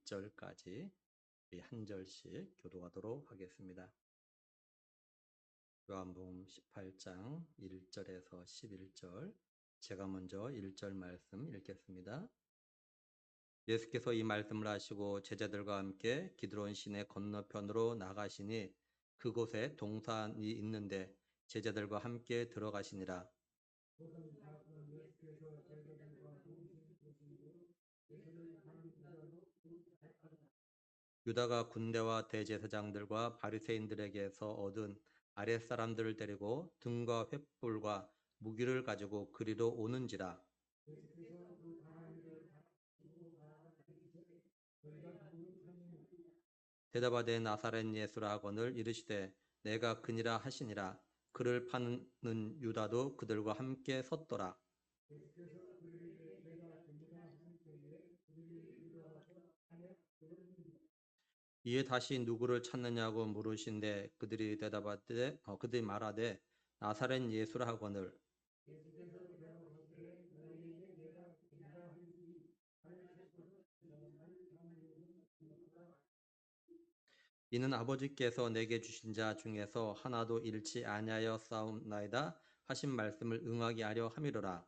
1절까지 우리 한 절씩 교도하도록 하겠습니다. 요한복음 18장 1절에서 11절, 제가 먼저 1절 말씀 읽겠습니다. 예수께서 이 말씀을 하시고 제자들과 함께 기드론 시내 건너편으로 나가시니 그곳에 동산이 있는데 제자들과 함께 들어가시니라. 유다가 군대와 대제사장들과 바리새인들에게서 얻은 아랫사람들을 데리고 등과 횃불과 무기를 가지고 그리로 오는지라. 대답하되 나사렛 예수라 하거늘 이르시되 내가 그니라 하시니라. 그를 파는 유다도 그들과 함께 섰더라. 이에 다시 누구를 찾느냐고 물으신데 그들이 말하되 나사렛 예수라 하거늘. 이는 아버지께서 내게 주신 자 중에서 하나도 잃지 아니하여 싸움나이다 하신 말씀을 응하게 하려 함이로라.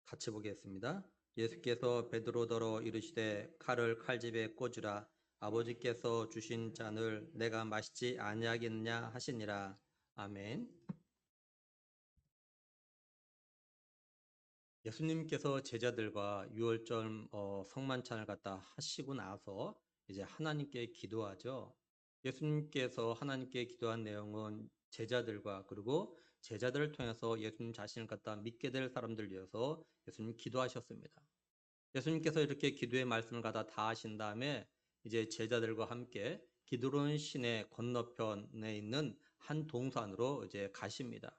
같이 보겠습니다. 예수께서 베드로더러 이르시되 칼을 칼집에 꽂으라. 아버지께서 주신 잔을 내가 마시지 아니하겠느냐 하시니라. 아멘. 예수님께서 제자들과 유월절 성만찬을 갖다 하시고 나서 이제 하나님께 기도하죠. 예수님께서 하나님께 기도한 내용은 제자들과 그리고 제자들을 통해서 예수님 자신을 갖다 믿게 될 사람들 위해서 예수님 기도하셨습니다. 예수님께서 이렇게 기도의 말씀을 갖다 다 하신 다음에 이제 제자들과 함께 기드론 시내 건너편에 있는 한 동산으로 이제 가십니다.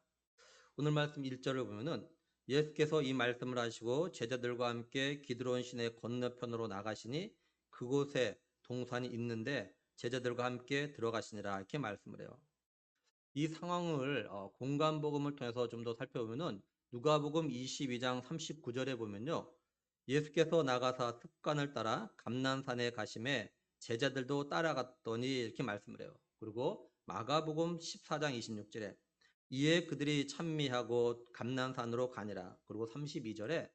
오늘 말씀 1절을 보면은 예수께서 이 말씀을 하시고 제자들과 함께 기드론 시내 건너편으로 나가시니 그곳에 동산이 있는데 제자들과 함께 들어가시니라 이렇게 말씀을 해요. 이 상황을 공간복음을 통해서 좀 더 살펴보면은 누가복음 22장 39절에 보면요. 예수께서 나가사 습관을 따라 감난산에 가심에 제자들도 따라갔더니 이렇게 말씀을 해요. 그리고 마가복음 14장 26절에 이에 그들이 찬미하고 감난산으로 가니라. 그리고 32절에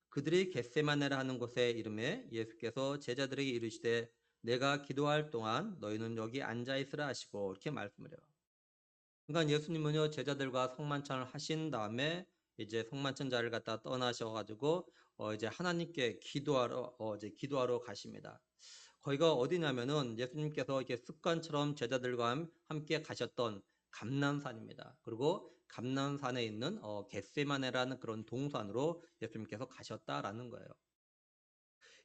그들이 겟세마네라 하는 곳에 이름에 예수께서 제자들에게 이르시되 내가 기도할 동안 너희는 여기 앉아 있으라 하시고 이렇게 말씀을 해요. 그러니까 예수님은요 제자들과 성만찬을 하신 다음에 이제 성만찬 자리를 갖다 떠나셔가지고 이제 하나님께 기도하러 가십니다. 거기가 어디냐면은 예수님께서 이렇게 습관처럼 제자들과 함께 가셨던 감난산입니다. 그리고 감난산에 있는 겟세마네라는 그런 동산으로 예수님께서 가셨다라는 거예요.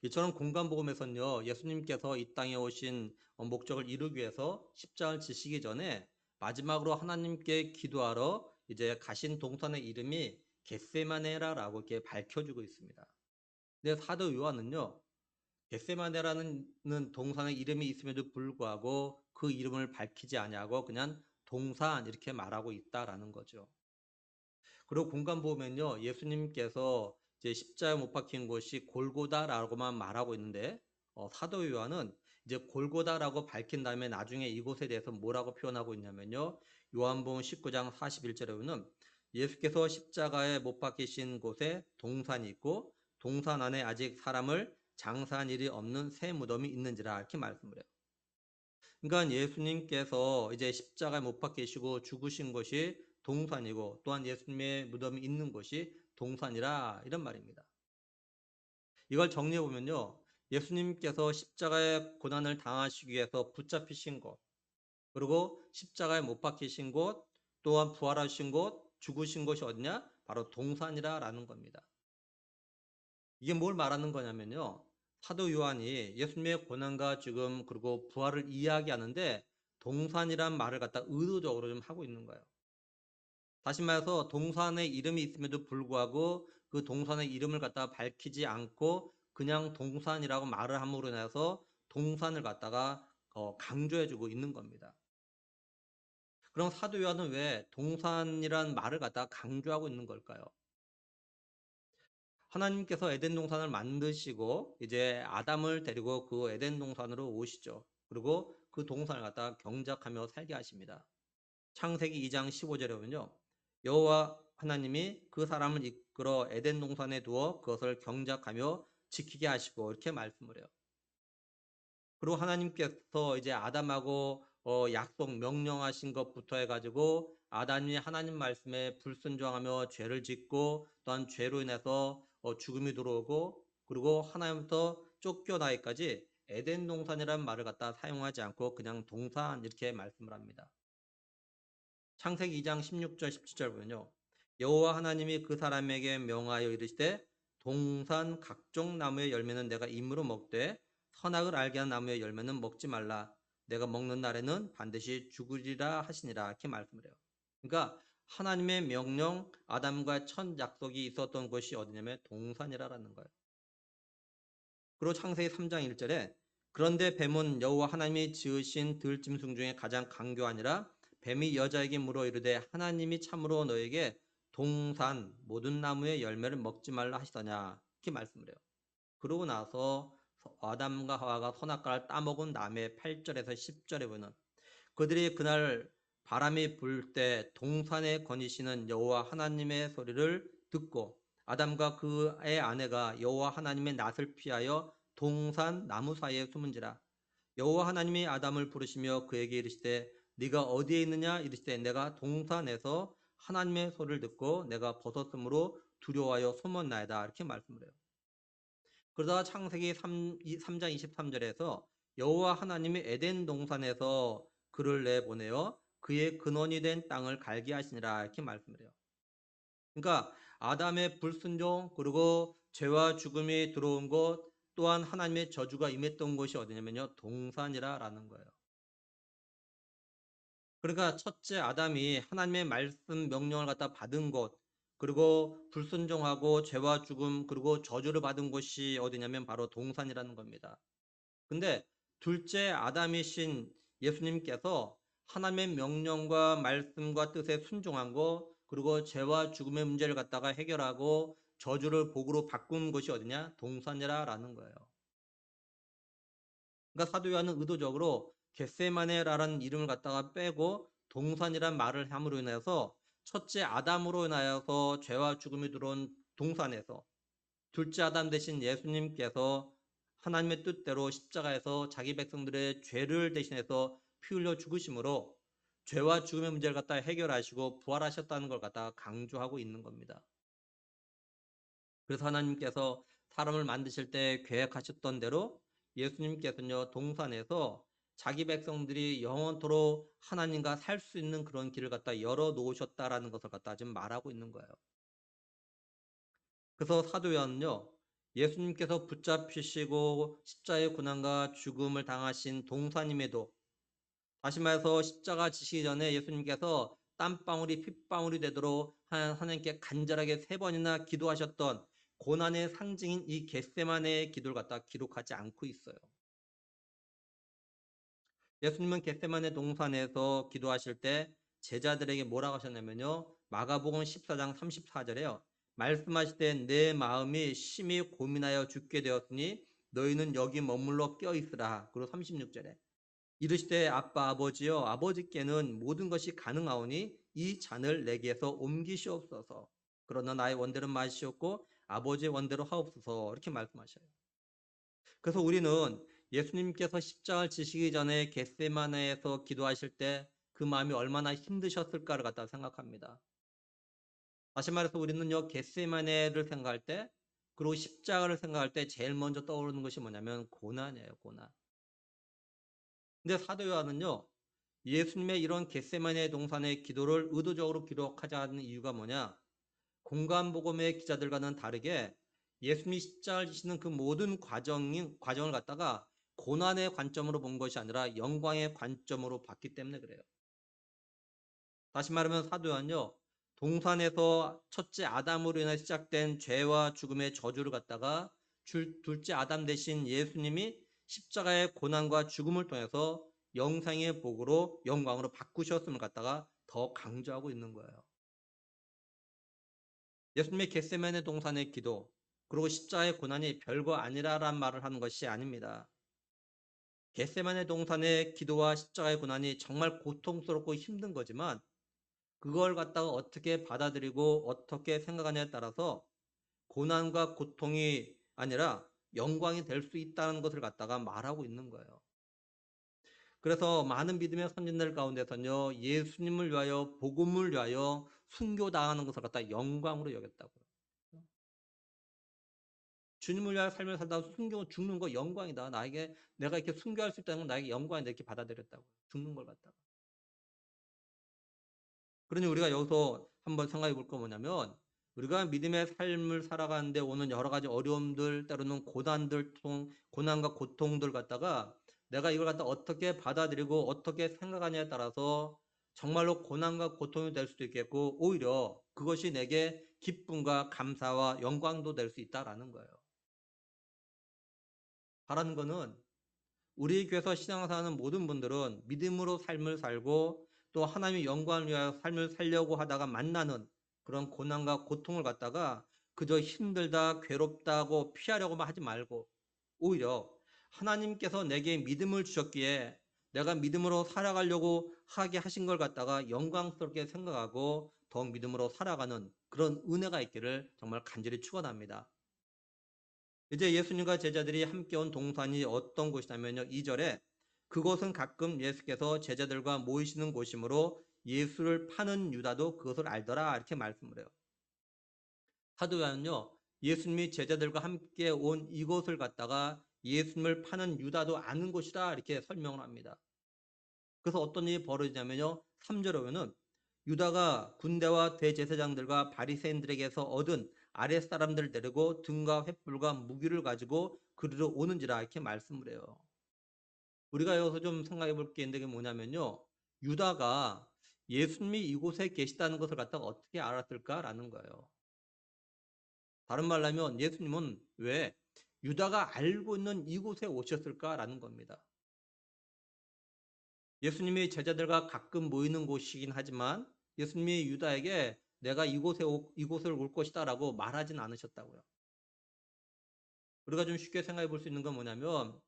이처럼 공간복음에서는요 예수님께서 이 땅에 오신 목적을 이루기 위해서 십자가를 지시기 전에 마지막으로 하나님께 기도하러 이제 가신 동산의 이름이 겟세마네라라고 이렇게 밝혀주고 있습니다. 근데 사도 요한은요 겟세마네라는 동산의 이름이 있음에도 불구하고 그 이름을 밝히지 아니하고 그냥 동산 이렇게 말하고 있다라는 거죠. 그리고 공간 보면요 예수님께서 이제 십자가에 못 박힌 곳이 골고다라고만 말하고 있는데 사도 요한은 이제 골고다라고 밝힌 다음에 나중에 이곳에 대해서 뭐라고 표현하고 있냐면요 요한복음 19장 41절에 보면 예수께서 십자가에 못 박히신 곳에 동산이 있고 동산 안에 아직 사람을 장사한 일이 없는 새 무덤이 있는지라 이렇게 말씀을 해요. 그러니까 예수님께서 이제 십자가에 못 박히시고 죽으신 곳이 동산이고 또한 예수님의 무덤이 있는 곳이 동산이라 이런 말입니다. 이걸 정리해 보면요. 예수님께서 십자가의 고난을 당하시기 위해서 붙잡히신 곳, 그리고 십자가에 못 박히신 곳, 또한 부활하신 곳, 죽으신 곳이 어디냐? 바로 동산이라는 겁니다. 이게 뭘 말하는 거냐면요. 사도 요한이 예수님의 고난과 죽음 그리고 부활을 이야기하는데 동산이란 말을 갖다 의도적으로 좀 하고 있는 거예요. 다시 말해서 동산의 이름이 있음에도 불구하고 그 동산의 이름을 갖다가 밝히지 않고 그냥 동산이라고 말을 함으로 인해서 동산을 갖다가 강조해주고 있는 겁니다. 그럼 사도 요한은 왜 동산이란 말을 갖다가 강조하고 있는 걸까요? 하나님께서 에덴 동산을 만드시고 이제 아담을 데리고 그 에덴 동산으로 오시죠. 그리고 그 동산을 갖다가 경작하며 살게 하십니다. 창세기 2장 15절에 보면요. 여호와 하나님이 그 사람을 이끌어 에덴 동산에 두어 그것을 경작하며 지키게 하시고 이렇게 말씀을 해요. 그리고 하나님께서 이제 아담하고 약속 명령하신 것부터 해가지고 아담이 하나님 말씀에 불순종하며 죄를 짓고 또한 죄로 인해서 죽음이 들어오고 그리고 하나님부터 쫓겨나기까지 에덴 동산이라는 말을 갖다 사용하지 않고 그냥 동산 이렇게 말씀을 합니다. 창세기 2장 16절 17절 보면요. 여호와 하나님이 그 사람에게 명하여 이르시되 동산 각종 나무의 열매는 내가 임으로 먹되 선악을 알게 하는 나무의 열매는 먹지 말라. 내가 먹는 날에는 반드시 죽으리라 하시니라. 이렇게 말씀을 해요. 그러니까 하나님의 명령 아담과 첫 약속이 있었던 곳이 어디냐면 동산이라는 거예요. 그리고 창세기 3장 1절에 그런데 뱀은 여호와 하나님이 지으신 들짐승 중에 가장 강교하니라. 뱀이 여자에게 물어 이르되 하나님이 참으로 너에게 동산 모든 나무의 열매를 먹지 말라 하시더냐. 이렇게 말씀을 해요. 그러고 나서 아담과 하와가 선악과를 따먹은 다음에 8절에서 10절에 보면 그들이 그날 바람이 불 때 동산에 거니시는 여호와 하나님의 소리를 듣고 아담과 그의 아내가 여호와 하나님의 낯을 피하여 동산 나무 사이에 숨은지라. 여호와 하나님이 아담을 부르시며 그에게 이르시되 네가 어디에 있느냐 이르시되 내가 동산에서 하나님의 소리를 듣고 내가 벗었으므로 두려워하여 숨었나이다. 이렇게 말씀을 해요. 그러다가 창세기 3장 23절에서 여호와 하나님이 에덴 동산에서 그를 내보내어 그의 근원이 된 땅을 갈게 하시니라 이렇게 말씀을 해요. 그러니까 아담의 불순종 그리고 죄와 죽음이 들어온 곳 또한 하나님의 저주가 임했던 곳이 어디냐면요. 동산이라는 거예요. 그러니까 첫째 아담이 하나님의 말씀 명령을 갖다 받은 곳 그리고 불순종하고 죄와 죽음 그리고 저주를 받은 곳이 어디냐면 바로 동산이라는 겁니다. 근데 둘째 아담이신 예수님께서 하나님의 명령과 말씀과 뜻에 순종한 것 그리고 죄와 죽음의 문제를 갖다가 해결하고 저주를 복으로 바꾼 곳이 어디냐? 동산이라는 거예요. 그러니까 사도 요한은 의도적으로 겟세마네라는 이름을 갖다가 빼고 동산이란 말을 함으로 인해서 첫째 아담으로 인하여서 죄와 죽음이 들어온 동산에서 둘째 아담 대신 예수님께서 하나님의 뜻대로 십자가에서 자기 백성들의 죄를 대신해서 피 흘려 죽으심으로 죄와 죽음의 문제를 갖다 해결하시고 부활하셨다는 걸 갖다가 강조하고 있는 겁니다. 그래서 하나님께서 사람을 만드실 때 계획하셨던 대로 예수님께서는요 동산에서 자기 백성들이 영원토록 하나님과 살 수 있는 그런 길을 갖다 열어 놓으셨다라는 것을 갖다 지금 말하고 있는 거예요. 그래서 사도 요한은요 예수님께서 붙잡히시고 십자가의 고난과 죽음을 당하신 동산임에도 다시 말해서 십자가 지시기 전에 예수님께서 땀방울이 핏방울이 되도록 하나님께 간절하게 3번이나 기도하셨던 고난의 상징인 이 겟세마네의 기도를 갖다 기록하지 않고 있어요. 예수님은 겟세마네 동산에서 기도하실 때 제자들에게 뭐라고 하셨냐면요. 마가복음 14장 34절에요. 말씀하실 때 내 마음이 심히 고민하여 죽게 되었으니 너희는 여기 머물러 껴있으라. 그리고 36절에 이르시되 아빠 아버지여 아버지께는 모든 것이 가능하오니 이 잔을 내게서 옮기시옵소서. 그러나 나의 원대로 마시옵고 아버지의 원대로 하옵소서. 이렇게 말씀하셔요. 그래서 우리는 예수님께서 십자가를 지시기 전에 겟세마네에서 기도하실 때 그 마음이 얼마나 힘드셨을까를 갖다 생각합니다. 다시 말해서 우리는요 겟세마네를 생각할 때 그리고 십자가를 생각할 때 제일 먼저 떠오르는 것이 뭐냐면 고난이에요. 고난. 근데 사도 요한은요 예수님의 이런 겟세마네 동산의 기도를 의도적으로 기록하지 않는 이유가 뭐냐? 공간복음의 기자들과는 다르게 예수님이 십자가를 지시는 그 모든 과정을 갖다가 고난의 관점으로 본 것이 아니라 영광의 관점으로 봤기 때문에 그래요. 다시 말하면 사도 요한요. 동산에서 첫째 아담으로 인해 시작된 죄와 죽음의 저주를 갖다가 둘째 아담 대신 예수님이 십자가의 고난과 죽음을 통해서 영생의 복으로 영광으로 바꾸셨음을 갖다가 더 강조하고 있는 거예요. 예수님의 겟세마네 동산의 기도 그리고 십자가의 고난이 별거 아니라란 말을 하는 것이 아닙니다. 겟세마네 동산의 기도와 십자가의 고난이 정말 고통스럽고 힘든 거지만 그걸 갖다가 어떻게 받아들이고 어떻게 생각하냐에 따라서 고난과 고통이 아니라 영광이 될 수 있다는 것을 갖다가 말하고 있는 거예요. 그래서 많은 믿음의 선진들 가운데서는요, 예수님을 위하여 복음을 위하여 순교당하는 것을 갖다 영광으로 여겼다고요. 주님을 위하여 삶을 살다가 순교 죽는 거 영광이다. 나에게 내가 이렇게 순교할 수 있다는 건 나에게 영광이다. 이렇게 받아들였다고. 죽는 걸 갖다가. 그러니 우리가 여기서 한번 생각해 볼 거 뭐냐면 우리가 믿음의 삶을 살아가는데 오는 여러 가지 어려움들 때로는 고난과 고통들 갖다가 내가 이걸 갖다 어떻게 받아들이고 어떻게 생각하냐에 따라서 정말로 고난과 고통이 될 수도 있겠고 오히려 그것이 내게 기쁨과 감사와 영광도 될 수 있다라는 거예요. 바라는 거는 우리 교회에서 신앙생활하는 모든 분들은 믿음으로 삶을 살고 또 하나님의 영광을 위하여 삶을 살려고 하다가 만나는 그런 고난과 고통을 갖다가 그저 힘들다, 괴롭다고 피하려고만 하지 말고 오히려 하나님께서 내게 믿음을 주셨기에 내가 믿음으로 살아가려고 하게 하신 걸 갖다가 영광스럽게 생각하고 더욱 믿음으로 살아가는 그런 은혜가 있기를 정말 간절히 축원합니다. 이제 예수님과 제자들이 함께 온 동산이 어떤 곳이냐면요. 2절에 그곳은 가끔 예수께서 제자들과 모이시는 곳이므로 예수를 파는 유다도 그것을 알더라 이렇게 말씀을 해요. 사도 요한은요. 예수님이 제자들과 함께 온 이곳을 갖다가 예수님을 파는 유다도 아는 곳이다 이렇게 설명을 합니다. 그래서 어떤 일이 벌어지냐면요. 3절에 보면은 유다가 군대와 대제사장들과 바리새인들에게서 얻은 아랫사람들을 데리고 등과 횃불과 무기를 가지고 그리로 오는지라 이렇게 말씀을 해요. 우리가 여기서 좀 생각해 볼 게 있는 게 뭐냐면요. 유다가 예수님이 이곳에 계시다는 것을 갖다가 어떻게 알았을까라는 거예요. 다른 말로 하면 예수님은 왜 유다가 알고 있는 이곳에 오셨을까라는 겁니다. 예수님이 제자들과 가끔 모이는 곳이긴 하지만 예수님이 유다에게 내가 이곳을 올 것이다라고 말하진 않으셨다고요. 우리가 좀 쉽게 생각해 볼 수 있는 건 뭐냐면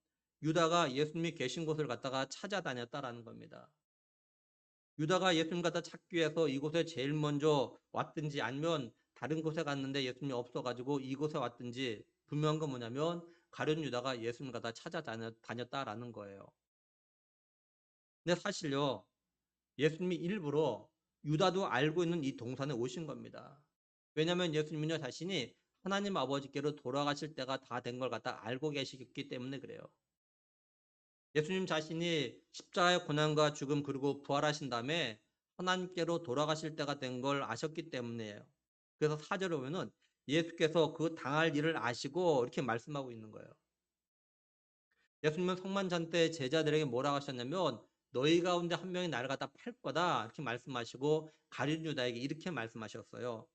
유다가 예수님이 계신 곳을 갖다가 찾아다녔다라는 겁니다. 유다가 예수님 갖다 찾기 위해서 이곳에 제일 먼저 왔든지 아니면 다른 곳에 갔는데 예수님이 없어가지고 이곳에 왔든지 분명한 건 뭐냐면 가룟 유다가 예수님 갖다 찾아다녔다라는 거예요. 근데 사실요 예수님이 일부러 유다도 알고 있는 이 동산에 오신 겁니다. 왜냐하면 예수님은요 자신이 하나님 아버지께로 돌아가실 때가 다 된 걸 갖다 알고 계시기 때문에 그래요. 예수님 자신이 십자가의 고난과 죽음 그리고 부활하신 다음에 하나님께로 돌아가실 때가 된 걸 아셨기 때문이에요. 그래서 4절에 보면은 예수께서 그 당할 일을 아시고 이렇게 말씀하고 있는 거예요. 예수님은 성만찬 때 제자들에게 뭐라고 하셨냐면 너희 가운데 한 명이 나를 갖다 팔 거다 이렇게 말씀하시고 가룟 유다에게 이렇게 말씀하셨어요.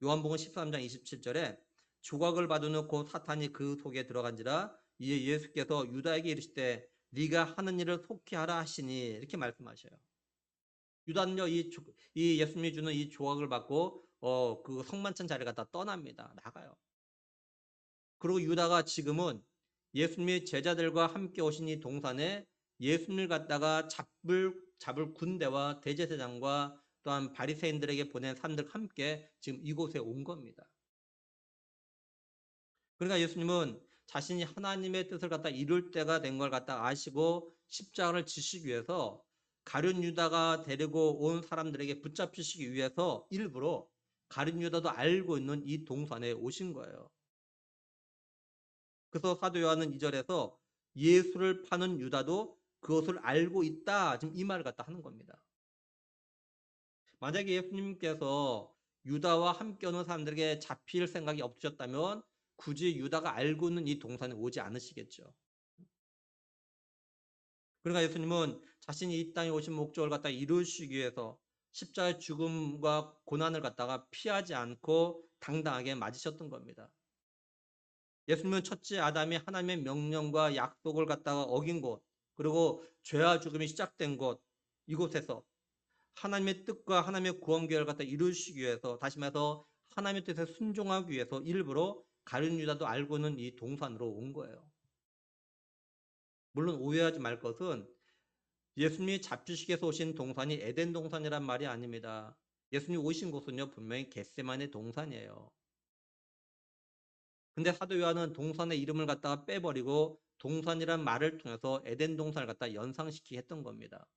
요한복음 13장 27절에 조각을 받으는 곧 사탄이 그 속에 들어간지라 이에 예수께서 유다에게 이르시되 네가 하는 일을 속히 하라 하시니 이렇게 말씀하셔요. 유다는요 이 예수님이 주는 이 조각을 받고 그 성만찬 자리를 갖다 떠납니다. 나가요. 그리고 유다가 지금은 예수님이 제자들과 함께 오신 이 동산에 예수님을 갖다가 잡을 군대와 대제사장과 또한 바리새인들에게 보낸 사람들 함께 지금 이곳에 온 겁니다. 그러니까 예수님은 자신이 하나님의 뜻을 갖다 이룰 때가 된 걸 갖다 아시고 십자가를 지시기 위해서 가룟 유다가 데리고 온 사람들에게 붙잡히시기 위해서 일부러 가룟 유다도 알고 있는 이 동산에 오신 거예요. 그래서 사도 요한은 2절에서 예수를 파는 유다도 그것을 알고 있다. 지금 이 말을 갖다 하는 겁니다. 만약에 예수님께서 유다와 함께 오는 사람들에게 잡힐 생각이 없으셨다면 굳이 유다가 알고 있는 이 동산에 오지 않으시겠죠. 그러니까 예수님은 자신이 이 땅에 오신 목적을 갖다 이루시기 위해서 십자가의 죽음과 고난을 갖다가 피하지 않고 당당하게 맞으셨던 겁니다. 예수님은 첫째 아담이 하나님의 명령과 약속을 갖다가 어긴 곳, 그리고 죄와 죽음이 시작된 곳, 이곳에서 하나님의 뜻과 하나님의 구원 계획을 갖다 이루시기 위해서, 다시 말해서 하나님의 뜻에 순종하기 위해서 일부러 가룟 유다도 알고는 이 동산으로 온 거예요. 물론 오해하지 말 것은 예수님이 잡주식에서 오신 동산이 에덴 동산이란 말이 아닙니다. 예수님이 오신 곳은요 분명히 겟세마네 동산이에요. 근데 사도 요한은 동산의 이름을 갖다가 빼버리고 동산이란 말을 통해서 에덴 동산을 갖다 연상시키게 했던 겁니다.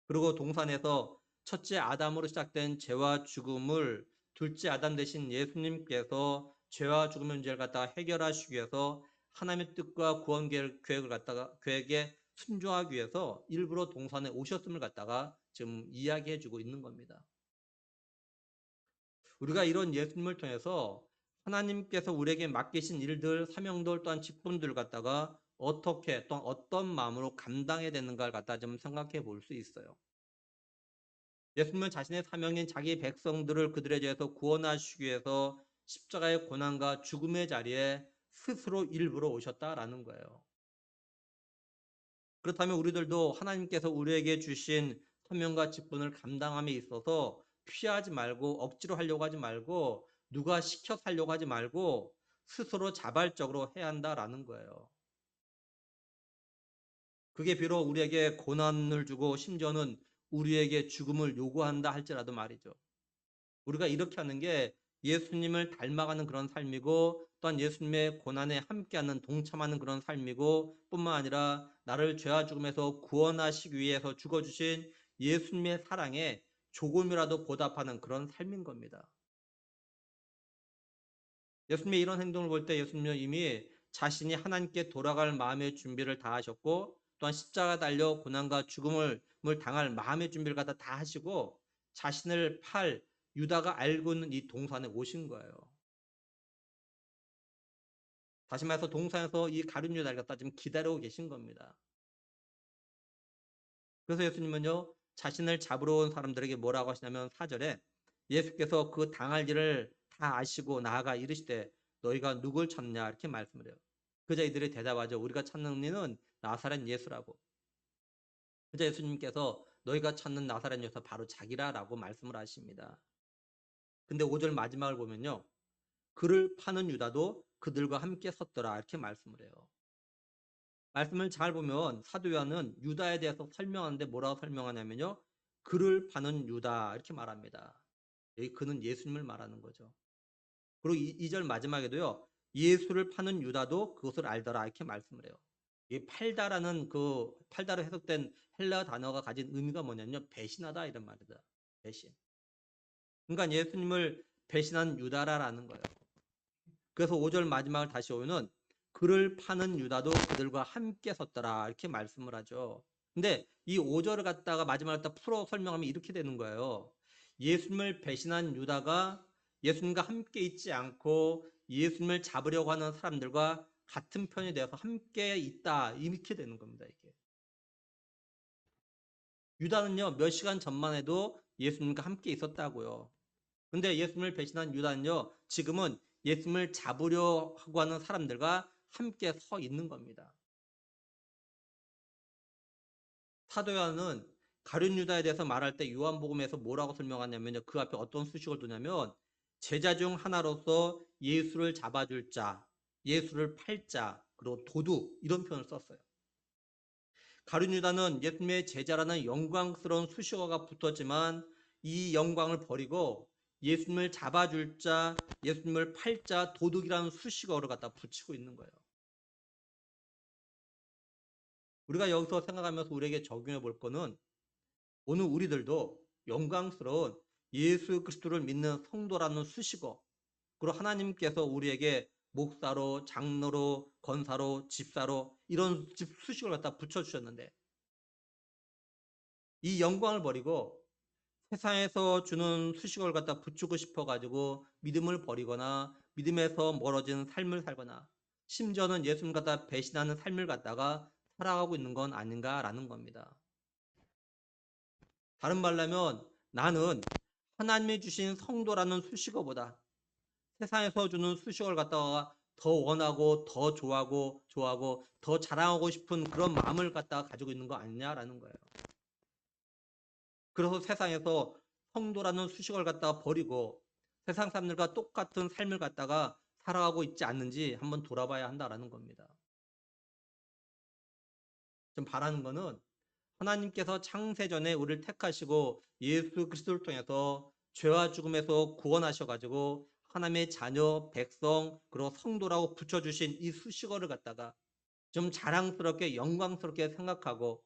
그리고 동산에서 첫째 아담으로 시작된 죄와 죽음을 둘째 아담 대신 예수님께서 죄와 죽음의 문제를 갖다가 해결하시기 위해서 하나님의 뜻과 구원 계획을 갖다가 계획에 순종하기 위해서 일부러 동산에 오셨음을 갖다가 지금 이야기해주고 있는 겁니다. 우리가 이런 예수님을 통해서 하나님께서 우리에게 맡기신 일들, 사명들 또한 직분들 갖다가 어떻게 또한 어떤 마음으로 감당해야 되는가를 갖다 좀 생각해 볼 수 있어요. 예수님은 자신의 사명인 자기 백성들을 그들에 대해서 구원하시기 위해서 십자가의 고난과 죽음의 자리에 스스로 일부러 오셨다라는 거예요. 그렇다면 우리들도 하나님께서 우리에게 주신 사명과 직분을 감당함에 있어서 피하지 말고 억지로 하려고 하지 말고 누가 시켜서 하려고 하지 말고 스스로 자발적으로 해야 한다라는 거예요. 그게 비록 우리에게 고난을 주고 심지어는 우리에게 죽음을 요구한다 할지라도 말이죠. 우리가 이렇게 하는 게 예수님을 닮아가는 그런 삶이고 또한 예수님의 고난에 함께하는 동참하는 그런 삶이고 뿐만 아니라 나를 죄와 죽음에서 구원하시기 위해서 죽어주신 예수님의 사랑에 조금이라도 보답하는 그런 삶인 겁니다. 예수님의 이런 행동을 볼 때 예수님은 이미 자신이 하나님께 돌아갈 마음의 준비를 다 하셨고 또한 십자가 달려 고난과 죽음을 당할 마음의 준비를 갖다 다 하시고 자신을 팔 유다가 알고 있는 이 동산에 오신 거예요. 다시 말해서 동산에서 이 가룟 유다를 갖다 지금 기다리고 계신 겁니다. 그래서 예수님은요 자신을 잡으러 온 사람들에게 뭐라고 하시냐면 4절에 예수께서 그 당할 일을 다 아시고 나아가 이르시되 너희가 누굴 찾느냐 이렇게 말씀을 해요. 그자 이들이 대답하죠. 우리가 찾는 이는 나사렛 예수라고. 그자 예수님께서 너희가 찾는 나사렛 예수 바로 자기라라고 말씀을 하십니다. 근데 5절 마지막을 보면요. 그를 파는 유다도 그들과 함께 섰더라 이렇게 말씀을 해요. 말씀을 잘 보면 사도 요한은 유다에 대해서 설명하는데 뭐라고 설명하냐면요. 그를 파는 유다 이렇게 말합니다. 여기 그는 예수님을 말하는 거죠. 그리고 2절 마지막에도요. 예수를 파는 유다도 그것을 알더라 이렇게 말씀을 해요. 이 팔다라는 그 팔다로 해석된 헬라 단어가 가진 의미가 뭐냐면요. 배신하다 이런 말이다. 배신. 그러니까 예수님을 배신한 유다라는 거예요. 그래서 5절 마지막을 다시 오면은 그를 파는 유다도 그들과 함께 섰더라 이렇게 말씀을 하죠. 근데 이 5절을 갖다가 마지막을 갖다 풀어 설명하면 이렇게 되는 거예요. 예수님을 배신한 유다가 예수님과 함께 있지 않고 예수님을 잡으려고 하는 사람들과 같은 편이 되어서 함께 있다 이렇게 되는 겁니다. 이게. 유다는요 몇 시간 전만 해도 예수님과 함께 있었다고요. 근데 예수님을 배신한 유다는요 지금은 예수님을 잡으려 하고 하는 사람들과 함께 서 있는 겁니다. 사도 요한은 가룟 유다에 대해서 말할 때 요한복음에서 뭐라고 설명하냐면요. 그 앞에 어떤 수식을 두냐면 제자 중 하나로서 예수를 잡아줄 자, 예수를 팔 자, 그리고 도둑 이런 표현을 썼어요. 가룟 유다는 예수님의 제자라는 영광스러운 수식어가 붙었지만 이 영광을 버리고 예수님을 잡아줄 자, 예수님을 팔 자, 도둑이라는 수식어를 갖다 붙이고 있는 거예요. 우리가 여기서 생각하면서 우리에게 적용해 볼 거는 오늘 우리들도 영광스러운 예수 그리스도를 믿는 성도라는 수식어 그리고 하나님께서 우리에게 목사로, 장로로, 권사로, 집사로 이런 수식을 갖다 붙여주셨는데 이 영광을 버리고 세상에서 주는 수식어를 갖다 붙이고 싶어가지고 믿음을 버리거나 믿음에서 멀어지는 삶을 살거나 심지어는 예수님 갖다 배신하는 삶을 갖다가 살아가고 있는 건 아닌가라는 겁니다. 다른 말로 하면 나는 하나님이 주신 성도라는 수식어보다 세상에서 주는 수식어를 갖다가 더 원하고 더 좋아하고 더 자랑하고 싶은 그런 마음을 갖다가 가지고 있는 거 아니냐라는 거예요. 그래서 세상에서 성도라는 수식어를 갖다가 버리고 세상 사람들과 똑같은 삶을 갖다가 살아가고 있지 않는지 한번 돌아봐야 한다라는 겁니다. 좀 바라는 거는 하나님께서 창세전에 우리를 택하시고 예수 그리스도를 통해서 죄와 죽음에서 구원하셔가지고 하나님의 자녀, 백성, 그리고 성도라고 붙여주신 이 수식어를 갖다가 좀 자랑스럽게 영광스럽게 생각하고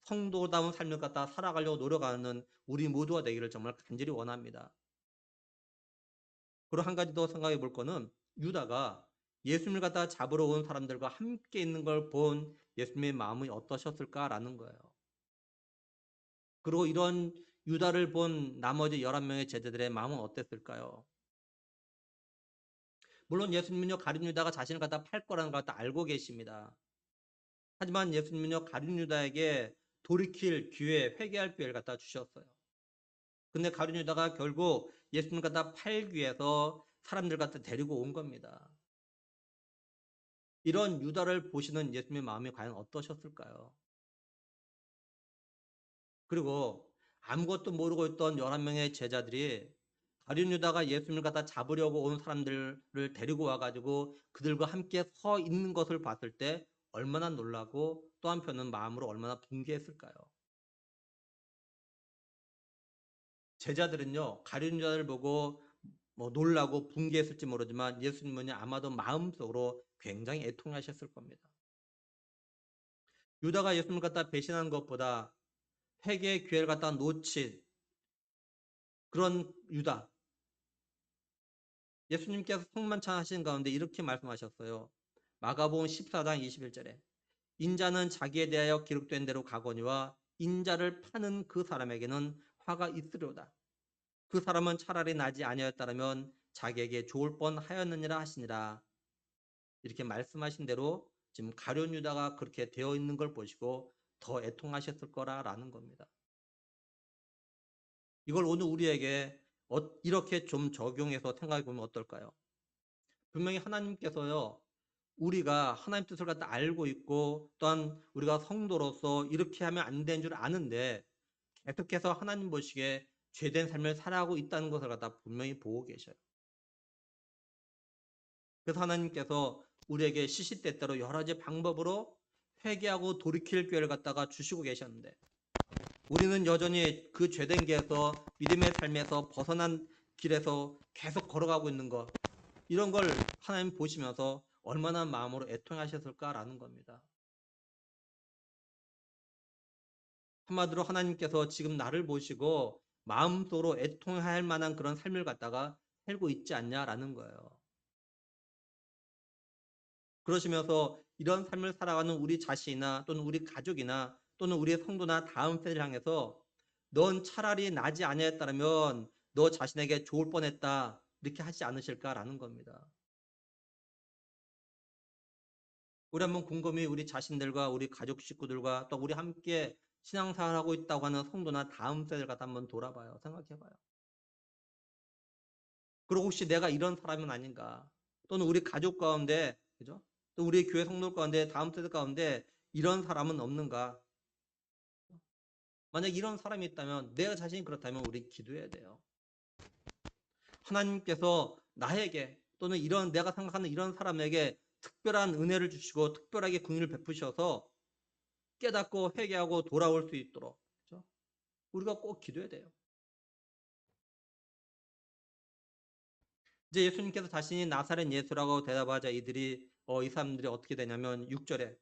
성도다운 삶을 갖다 살아가려고 노력하는 우리 모두가 되기를 정말 간절히 원합니다. 그리고 한 가지 더 생각해 볼 거는 유다가 예수님을 갖다 잡으러 온 사람들과 함께 있는 걸 본 예수님의 마음이 어떠셨을까라는 거예요. 그리고 이런 유다를 본 나머지 11명의 제자들의 마음은 어땠을까요? 물론 예수님은요, 가룟 유다가 자신을 갖다 팔 거라는 걸 다 알고 계십니다. 하지만 예수님은요, 가룟 유다에게 돌이킬 기회, 회개할 기회를 갖다 주셨어요. 근데 가룟 유다가 결국 예수님을 갖다 팔기 위해서 사람들 갖다 데리고 온 겁니다. 이런 유다를 보시는 예수님의 마음이 과연 어떠셨을까요? 그리고 아무것도 모르고 있던 11명의 제자들이 가룟 유다가 예수님을 갖다 잡으려고 온 사람들을 데리고 와가지고 그들과 함께 서 있는 것을 봤을 때 얼마나 놀라고 또 한편은 마음으로 얼마나 붕괴했을까요? 제자들은요, 가룟 유다를 보고 뭐 놀라고 붕괴했을지 모르지만 예수님은 아마도 마음속으로 굉장히 애통하셨을 겁니다. 유다가 예수님을 갖다 배신한 것보다 회개의 기회를 갖다 놓친 그런 유다. 예수님께서 성만찬 하신 가운데 이렇게 말씀하셨어요. 마가복음 14장 21절에 인자는 자기에 대하여 기록된 대로 가거니와 인자를 파는 그 사람에게는 화가 있으려다. 그 사람은 차라리 나지 아니하였다면 자기에게 좋을 뻔하였느니라 하시니라. 이렇게 말씀하신 대로 지금 가룟 유다가 그렇게 되어 있는 걸 보시고 더 애통하셨을 거라라는 겁니다. 이걸 오늘 우리에게 이렇게 좀 적용해서 생각해 보면 어떨까요? 분명히 하나님께서요, 우리가 하나님 뜻을 갖다 알고 있고 또한 우리가 성도로서 이렇게 하면 안 되는 줄 아는데 계속해서 하나님 보시기에 죄된 삶을 살아가고 있다는 것을 갖다 분명히 보고 계셔요. 그래서 하나님께서 우리에게 시시때때로 여러 가지 방법으로 회개하고 돌이킬 기회를 갖다가 주시고 계셨는데 우리는 여전히 그 죄된 길에서 믿음의 삶에서 벗어난 길에서 계속 걸어가고 있는 것 이런 걸 하나님 보시면서 얼마나 마음으로 애통하셨을까라는 겁니다. 한마디로 하나님께서 지금 나를 보시고 마음속으로 애통할 만한 그런 삶을 갖다가 살고 있지 않냐라는 거예요. 그러시면서 이런 삶을 살아가는 우리 자신이나 또는 우리 가족이나 또는 우리의 성도나 다음 세대를 향해서 넌 차라리 나지 아니했다면 너 자신에게 좋을 뻔했다 이렇게 하지 않으실까라는 겁니다. 우리 한번 곰곰이 우리 자신들과 우리 가족 식구들과 또 우리 함께 신앙생활을 하고 있다고 하는 성도나 다음 세대를 갖다 한번 돌아봐요. 생각해봐요. 그리고 혹시 내가 이런 사람은 아닌가? 또는 우리 가족 가운데, 그죠? 또 우리 교회 성도 가운데, 다음 세대 가운데 이런 사람은 없는가? 만약 이런 사람이 있다면, 내가 자신이 그렇다면 우리 기도해야 돼요. 하나님께서 나에게 또는 이런 내가 생각하는 이런 사람에게 특별한 은혜를 주시고 특별하게 긍휼을 베푸셔서 깨닫고 회개하고 돌아올 수 있도록 그렇죠? 우리가 꼭 기도해야 돼요. 이제 예수님께서 자신이 나사렛 예수라고 대답하자 이 사람들이 어떻게 되냐면 6절에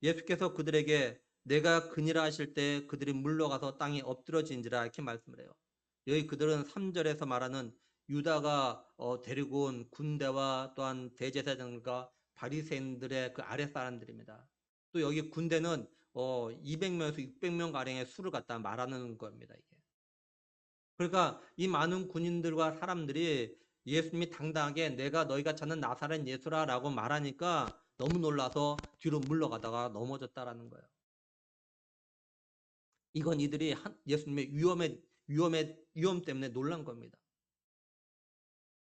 예수께서 그들에게 내가 그니라 하실 때 그들이 물러가서 땅에 엎드러진지라 이렇게 말씀을 해요. 여기 그들은 3절에서 말하는 유다가 데리고 온 군대와 또한 대제사장과 바리새인들의 그 아랫 사람들입니다. 또 여기 군대는 200명에서 600명 가량의 수를 갖다 말하는 겁니다. 이게. 그러니까 이 많은 군인들과 사람들이 예수님이 당당하게 내가 너희가 찾는 나사렛 예수라라고 말하니까 너무 놀라서 뒤로 물러가다가 넘어졌다라는 거예요. 이건 이들이 예수님의 위험 때문에 놀란 겁니다.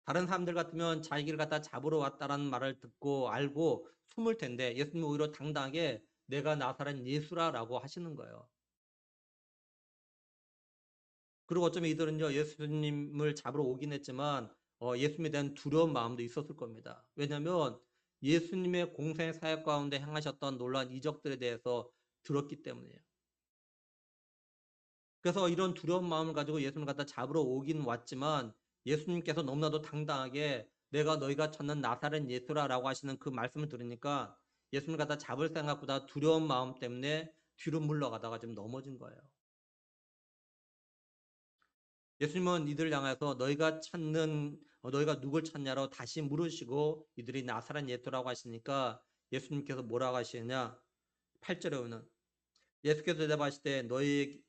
다른 사람들 같으면 자기를 갖다 잡으러 왔다라는 말을 듣고 알고 숨을 텐데 예수님은 오히려 당당하게 내가 나사렛 예수라라고 하시는 거예요. 그리고 어쩌면 이들은요, 예수님을 잡으러 오긴 했지만 예수님에 대한 두려운 마음도 있었을 겁니다. 왜냐하면 예수님의 공생 사역 가운데 행하셨던 놀라운 이적들에 대해서 들었기 때문이에요. 그래서 이런 두려운 마음을 가지고 예수님을 갖다 잡으러 오긴 왔지만 예수님께서 너무나도 당당하게 내가 너희가 찾는 나사렛 예수라라고 하시는 그 말씀을 들으니까 예수님을 갖다 잡을 생각보다 두려운 마음 때문에 뒤로 물러가다가 좀 넘어진 거예요. 예수님은 이들을 향해서 너희가 누굴 찾냐로 다시 물으시고 이들이 나사렛 예수라고 하시니까 예수님께서 뭐라고 하시느냐? 8절에 오는 예수께서 대답하실 때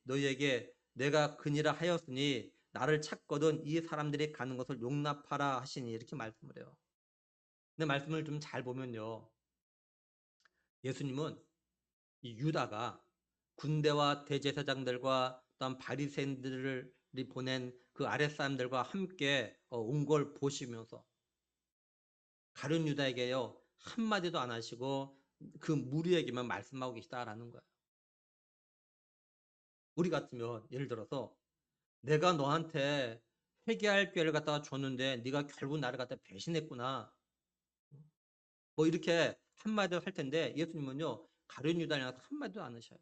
너희에게 내가 그니라 하였으니 나를 찾거든 이 사람들이 가는 것을 용납하라 하시니 이렇게 말씀을 해요. 근데 말씀을 좀 잘 보면요. 예수님은 이 유다가 군대와 대제사장들과 또한 바리새인들이 보낸 그 아랫사람들과 함께 온 걸 보시면서 가룟 유다에게요 한마디도 안 하시고 그 무리에게만 말씀하고 계시다라는 거예요. 우리 같으면 예를 들어서 내가 너한테 회개할 기회를 갖다가 줬는데 네가 결국 나를 갖다 배신했구나. 뭐 이렇게 한마디로 할 텐데 예수님은요 가룟 유다를 한마디도 안 하셔요.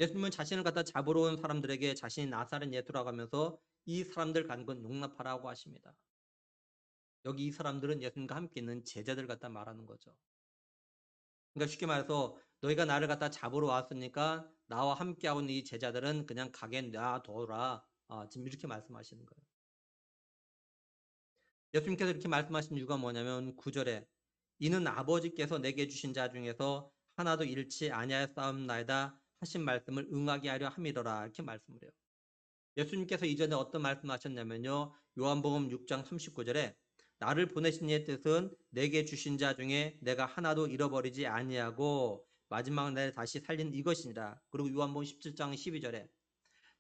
예수님은 자신을 갖다 잡으러 온 사람들에게 자신이 나사렛 예수라고 하면서 이 사람들 가는 건 용납하라고 하십니다. 여기 이 사람들은 예수님과 함께 있는 제자들 갖다 말하는 거죠. 그러니까 쉽게 말해서 너희가 나를 갖다 잡으러 왔으니까 나와 함께하고 있는 이 제자들은 그냥 가게 놔둬라. 지금 이렇게 말씀하시는 거예요. 예수님께서 이렇게 말씀하신 이유가 뭐냐면 9절에 이는 아버지께서 내게 주신 자 중에서 하나도 잃지 아니하였사옵나이다 하신 말씀을 응하게 하려 함이더라 이렇게 말씀을 해요. 예수님께서 이전에 어떤 말씀하셨냐면요. 요한복음 6장 39절에 나를 보내신 이의 뜻은 내게 주신 자 중에 내가 하나도 잃어버리지 아니하고 마지막 날에 다시 살린 이것이니라. 그리고 요한복음 17장 12절에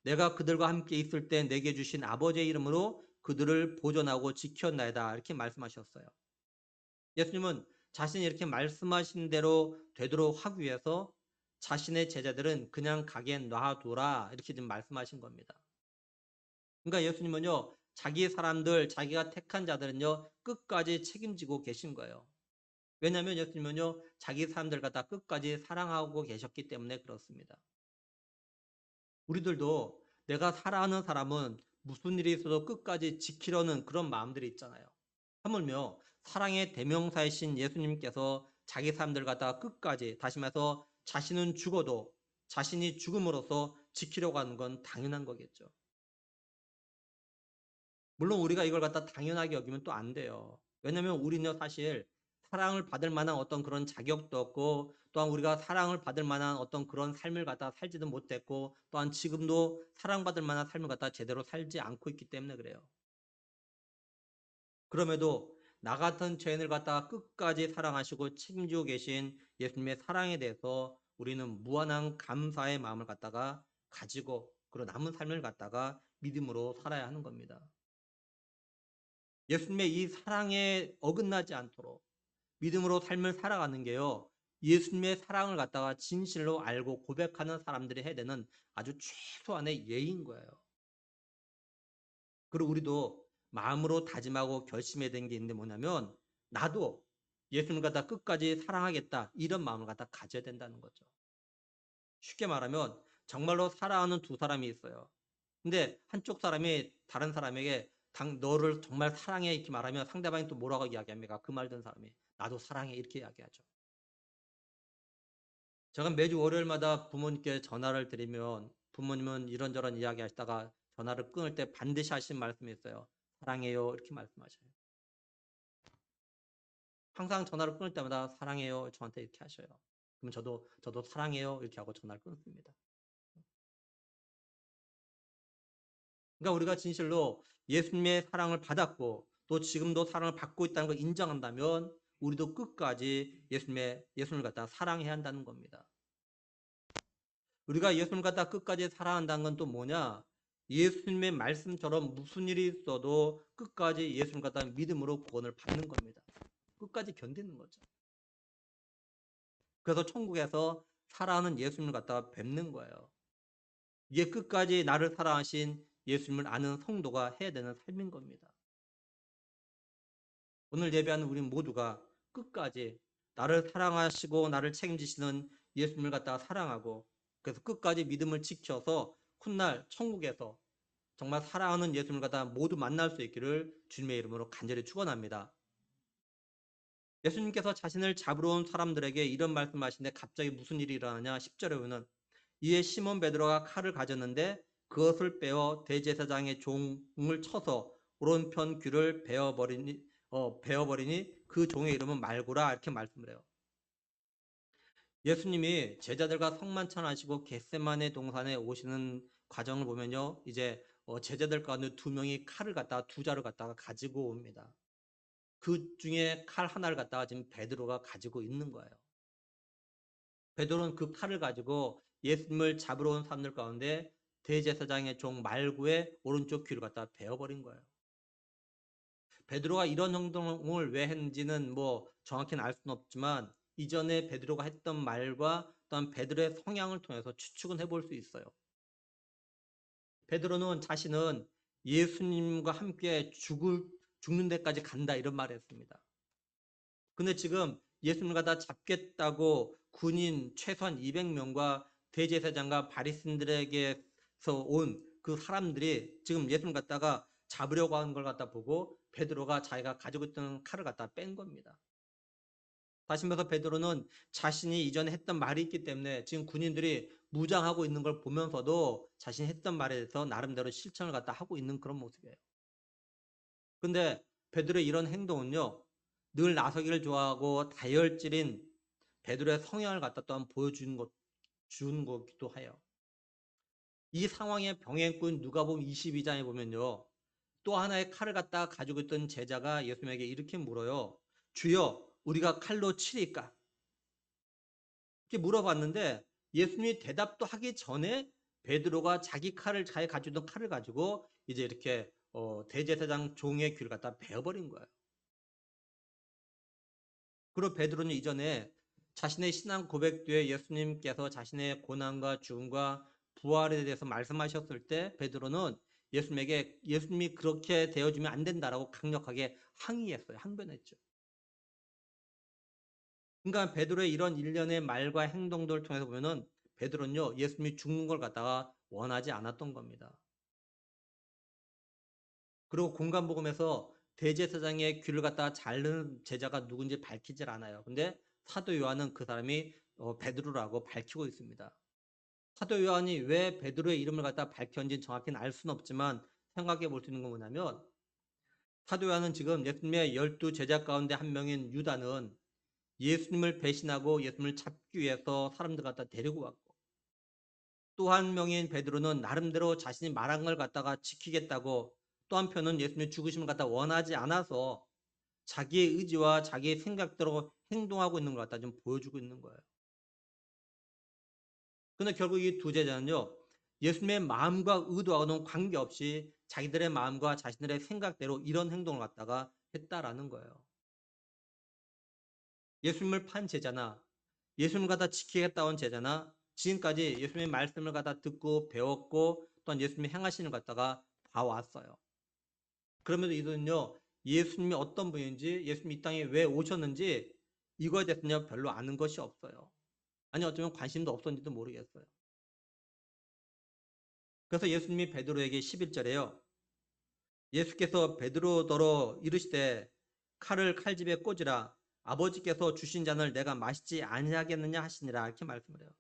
내가 그들과 함께 있을 때 내게 주신 아버지의 이름으로 그들을 보존하고 지켰나이다. 이렇게 말씀하셨어요. 예수님은 자신이 이렇게 말씀하신 대로 되도록 하기 위해서 자신의 제자들은 그냥 가게 놔두라 이렇게 지금 말씀하신 겁니다. 그러니까 예수님은요, 자기 사람들, 자기가 택한 자들은요, 끝까지 책임지고 계신 거예요. 왜냐하면 예수님은요, 자기 사람들 갖다 끝까지 사랑하고 계셨기 때문에 그렇습니다. 우리들도 내가 사랑하는 사람은 무슨 일이 있어도 끝까지 지키려는 그런 마음들이 있잖아요. 하물며 사랑의 대명사이신 예수님께서 자기 사람들 갖다가 끝까지 다시 말해서 자신은 죽어도 자신이 죽음으로써 지키려고 하는 건 당연한 거겠죠. 물론 우리가 이걸 갖다 당연하게 여기면 또 안 돼요. 왜냐면 우리는 사실 사랑을 받을 만한 어떤 그런 자격도 없고 또한 우리가 사랑을 받을 만한 어떤 그런 삶을 갖다 살지도 못했고 또한 지금도 사랑받을 만한 삶을 갖다 제대로 살지 않고 있기 때문에 그래요. 그럼에도 나 같은 죄인을 갖다가 끝까지 사랑하시고 책임지고 계신 예수님의 사랑에 대해서 우리는 무한한 감사의 마음을 갖다가 가지고 그리고 남은 삶을 갖다가 믿음으로 살아야 하는 겁니다. 예수님의 이 사랑에 어긋나지 않도록 믿음으로 삶을 살아가는 게요. 예수님의 사랑을 갖다가 진실로 알고 고백하는 사람들이 해야 되는 아주 최소한의 예인 거예요. 그리고 우리도 마음으로 다짐하고 결심해야 되는 게 있는데 뭐냐면 나도 예수님을 갖다 끝까지 사랑하겠다 이런 마음을 갖다 가져야 된다는 거죠. 쉽게 말하면 정말로 사랑하는 두 사람이 있어요. 근데 한쪽 사람이 다른 사람에게 너를 정말 사랑해 이렇게 말하면 상대방이 또 뭐라고 이야기합니까? 그 말 듣는 사람이 나도 사랑해 이렇게 이야기하죠. 제가 매주 월요일마다 부모님께 전화를 드리면 부모님은 이런저런 이야기 하시다가 전화를 끊을 때 반드시 하신 말씀이 있어요. 사랑해요 이렇게 말씀하셔요. 항상 전화를 끊을 때마다 사랑해요 저한테 이렇게 하셔요. 그러면 저도 사랑해요 이렇게 하고 전화를 끊습니다. 그러니까 우리가 진실로 예수님의 사랑을 받았고 또 지금도 사랑을 받고 있다는 걸 인정한다면 우리도 끝까지 예수님을 갖다 사랑해야 한다는 겁니다. 우리가 예수님을 갖다 끝까지 사랑한다는 건 또 뭐냐? 예수님의 말씀처럼 무슨 일이 있어도 끝까지 예수님 갖다 믿음으로 구원을 받는 겁니다. 끝까지 견디는 거죠. 그래서 천국에서 살아가는 예수님을 갖다가 뵙는 거예요. 이게 끝까지 나를 사랑하신 예수님을 아는 성도가 해야 되는 삶인 겁니다. 오늘 예배하는 우리 모두가 끝까지 나를 사랑하시고 나를 책임지시는 예수님을 갖다가 사랑하고 그래서 끝까지 믿음을 지켜서 훗날 천국에서 정말 사랑하는 예수님을 갖다가 모두 만날 수 있기를 주님의 이름으로 간절히 축원합니다. 예수님께서 자신을 잡으러 온 사람들에게 이런 말씀하시는데 갑자기 무슨 일이 일어나냐 10절에 보면 이에 시몬 베드로가 칼을 가졌는데 그것을 빼어 대제사장의 종을 쳐서 오른편 귀를 베어버리니 그 종의 이름은 말고라 이렇게 말씀을 해요. 예수님이 제자들과 성만찬 하시고 겟세마네 동산에 오시는 과정을 보면요. 이제 제자들 가운데 2명이 칼을 갖다가 2자루 갖다가 가지고 옵니다. 그 중에 칼 하나를 갖다가 지금 베드로가 가지고 있는 거예요. 베드로는 그 칼을 가지고 예수님을 잡으러 온 사람들 가운데 대제사장의 종 말구의 오른쪽 귀를 갖다 베어버린 거예요. 베드로가 이런 행동을 왜 했는지는 뭐 정확히는 알 수는 없지만 이전에 베드로가 했던 말과 또한 베드로의 성향을 통해서 추측은 해볼 수 있어요. 베드로는 자신은 예수님과 함께 죽는 데까지 간다 이런 말을 했습니다. 근데 지금 예수님을 갖다 잡겠다고 군인 최소한 200명과 대제사장과 바리새인들에게서 온 그 사람들이 지금 예수님을 갖다가 잡으려고 하는 걸 갖다 보고 베드로가 자기가 가지고 있던 칼을 갖다 뺀 겁니다. 다시 말해서 베드로는 자신이 이전에 했던 말이 있기 때문에 지금 군인들이 무장하고 있는 걸 보면서도 자신이 했던 말에 대해서 나름대로 실천을 갖다 하고 있는 그런 모습이에요. 근데 베드로의 이런 행동은요. 늘 나서기를 좋아하고 다혈질인 베드로의 성향을 갖다 또한 보여주는 거기도 해요. 이 상황의 병행꾼 누가복음 22장에 보면요. 또 하나의 칼을 갖다 가지고 있던 제자가 예수님에게 이렇게 물어요. 주여 우리가 칼로 치리까? 이렇게 물어봤는데 예수님이 대답도 하기 전에 베드로가 자기 가지고 있던 칼을 가지고 이제 이렇게 대제사장 종의 귀를 갖다 베어버린 거예요. 그리고 베드로는 이전에 자신의 신앙 고백 뒤에 예수님께서 자신의 고난과 죽음과 부활에 대해서 말씀하셨을 때 베드로는 예수님이 그렇게 되어주면 안 된다라고 강력하게 항의했어요. 항변했죠. 그러니까 베드로의 이런 일련의 말과 행동들을 통해서 보면은 베드로는요 예수님이 죽는 걸 갖다가 원하지 않았던 겁니다. 그리고 공간복음에서 대제사장의 귀를 갖다가 자르는 제자가 누군지 밝히질 않아요. 근데 사도 요한은 그 사람이 베드로라고 밝히고 있습니다. 사도 요한이 왜 베드로의 이름을 갖다 밝혔는지 정확히는 알 수는 없지만 생각해 볼 수 있는 건 뭐냐면 사도 요한은 지금 예수님의 12 제자 가운데 한 명인 유다는 예수님을 배신하고 예수님을 잡기 위해서 사람들 갖다 데리고 왔고 또 한 명인 베드로는 나름대로 자신이 말한 걸 갖다가 지키겠다고 또 한편은 예수님의 죽으심을 갖다 원하지 않아서 자기의 의지와 자기의 생각대로 행동하고 있는 걸 갖다 좀 보여주고 있는 거예요. 근데 결국 이 2 제자는요. 예수님의 마음과 의도하고는 관계없이 자기들의 마음과 자신들의 생각대로 이런 행동을 갖다가 했다라는 거예요. 예수님을 판 제자나 예수님을 갖다 지키겠다 온 제자나 지금까지 예수님의 말씀을 갖다 듣고 배웠고 또한 예수님이 행하시는 걸 갖다가 봐왔어요. 그러면서 이들은요. 예수님이 어떤 분인지 예수님이 이 땅에 왜 오셨는지 이거에 대해서는 별로 아는 것이 없어요. 아니 어쩌면 관심도 없었는지도 모르겠어요. 그래서 예수님이 베드로에게 11절에요. 예수께서 베드로더러 이르시되 칼을 칼집에 꽂으라 아버지께서 주신 잔을 내가 마시지 아니하겠느냐 하시니라 이렇게 말씀을 해요.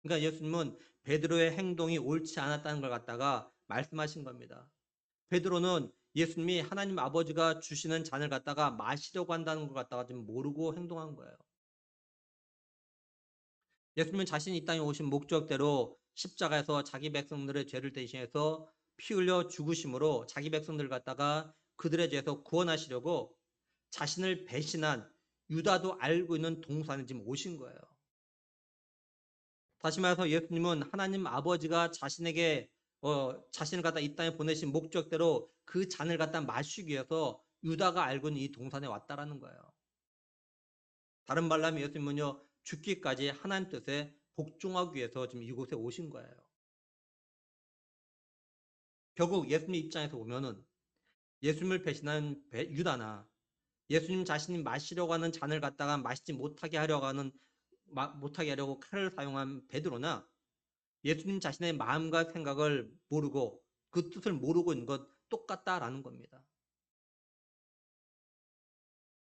그러니까 예수님은 베드로의 행동이 옳지 않았다는 걸 갖다가 말씀하신 겁니다. 베드로는 예수님이 하나님 아버지가 주시는 잔을 갖다가 마시려고 한다는 걸 갖다가 지금 모르고 행동한 거예요. 예수님은 자신이 이 땅에 오신 목적대로 십자가에서 자기 백성들의 죄를 대신해서 피 흘려 죽으심으로 자기 백성들을 갖다가 그들의 죄에서 구원하시려고 자신을 배신한 유다도 알고 있는 동산에 지금 오신 거예요. 다시 말해서 예수님은 하나님 아버지가 자신에게 자신을 갖다 이 땅에 보내신 목적대로 그 잔을 갖다 마시기 위해서 유다가 알고 있는 이 동산에 왔다라는 거예요. 다른 말로 하면 예수님은요, 죽기까지 하나님 뜻에 복종하기 위해서 지금 이곳에 오신 거예요. 결국 예수님 입장에서 보면은 예수님을 배신한 유다나 예수님 자신이 마시려고 하는 잔을 갖다가 마시지 못하게 하려고 칼을 사용한 베드로나 예수님 자신의 마음과 생각을 모르고 그 뜻을 모르고 있는 것 똑같다라는 겁니다.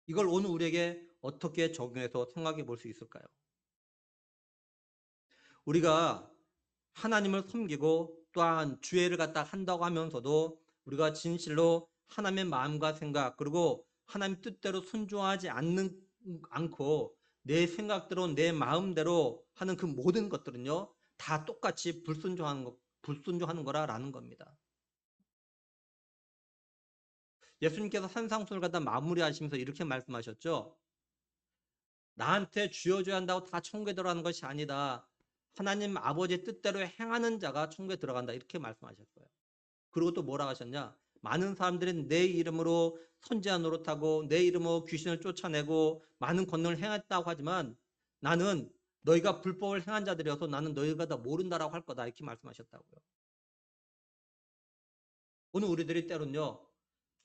이걸 오늘 우리에게 어떻게 적용해서 생각해 볼 수 있을까요? 우리가 하나님을 섬기고 또한 주애를 갖다 한다고 하면서도 우리가 진실로 하나님의 마음과 생각 그리고 하나님 뜻대로 순종하지 않고 내 생각대로 내 마음대로 하는 그 모든 것들은요 다 똑같이 불순종하는 거라는 겁니다. 예수님께서 산상순을 갖다 마무리하시면서 이렇게 말씀하셨죠. 나한테 쥐어줘야 한다고 다 천국에 들어가는 것이 아니다. 하나님 아버지의 뜻대로 행하는 자가 천국에 들어간다. 이렇게 말씀하셨어요. 그리고 또 뭐라 하셨냐? 많은 사람들이 내 이름으로 선지자 노릇하고 내 이름으로 귀신을 쫓아내고 많은 권능을 행했다고 하지만 나는 너희가 불법을 행한 자들이어서 나는 너희가 다 모른다라고 할 거다. 이렇게 말씀하셨다고요. 오늘 우리들이 때로는요.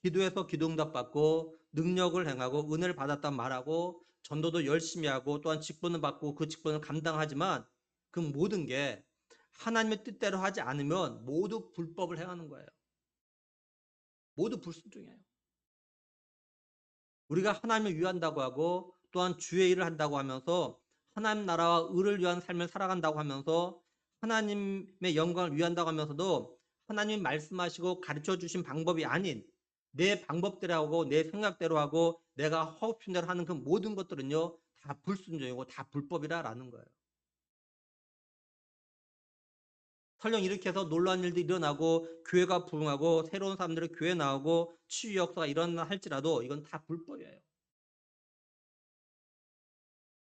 기도해서 기도응답 받고 능력을 행하고 은혜를 받았단 말하고 전도도 열심히 하고 또한 직분을 받고 그 직분을 감당하지만 그 모든 게 하나님의 뜻대로 하지 않으면 모두 불법을 행하는 거예요. 모두 불순종이에요. 우리가 하나님을 위한다고 하고 또한 주의 일을 한다고 하면서 하나님 나라와 의를 위한 삶을 살아간다고 하면서 하나님의 영광을 위한다고 하면서도 하나님이 말씀하시고 가르쳐 주신 방법이 아닌 내 방법대로 하고 내 생각대로 하고 내가 하고 싶은 대로 하는 그 모든 것들은요 다 불순종이고 다 불법이라는 거예요. 설령 이렇게 해서 놀라운 일들이 일어나고 교회가 부흥하고 새로운 사람들이 교회 나오고 치유 역사가 일어나 할지라도 이건 다 불법이에요.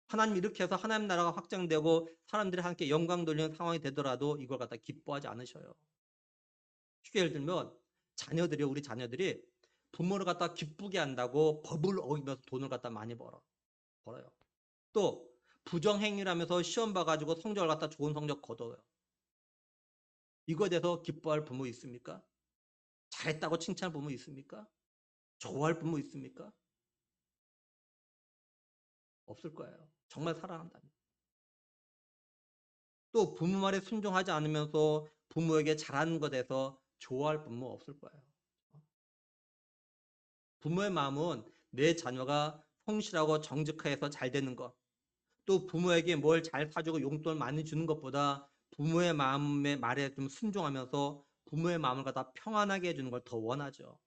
하나님 이렇게 해서 하나님 나라가 확장되고 사람들이 함께 영광 돌리는 상황이 되더라도 이걸 갖다 기뻐하지 않으셔요. 쉽게 예를 들면 우리 자녀들이 부모를 갖다 기쁘게 한다고 법을 어기면서 돈을 갖다 많이 벌어요. 또 부정행위라면서 시험 봐가지고 성적을 갖다 좋은 성적 거둬요. 이거에 대해서 기뻐할 부모 있습니까? 잘했다고 칭찬할 부모 있습니까? 좋아할 부모 있습니까? 없을 거예요. 정말 사랑한다면. 또 부모 말에 순종하지 않으면서 부모에게 잘하는 것에서 좋아할 부모 없을 거예요. 부모의 마음은 내 자녀가 성실하고 정직해서 잘 되는 것, 또 부모에게 뭘 잘 사주고 용돈을 많이 주는 것보다 부모의 마음의 말에 좀 순종하면서 부모의 마음을 갖다 평안하게 해주는 걸 더 원하죠.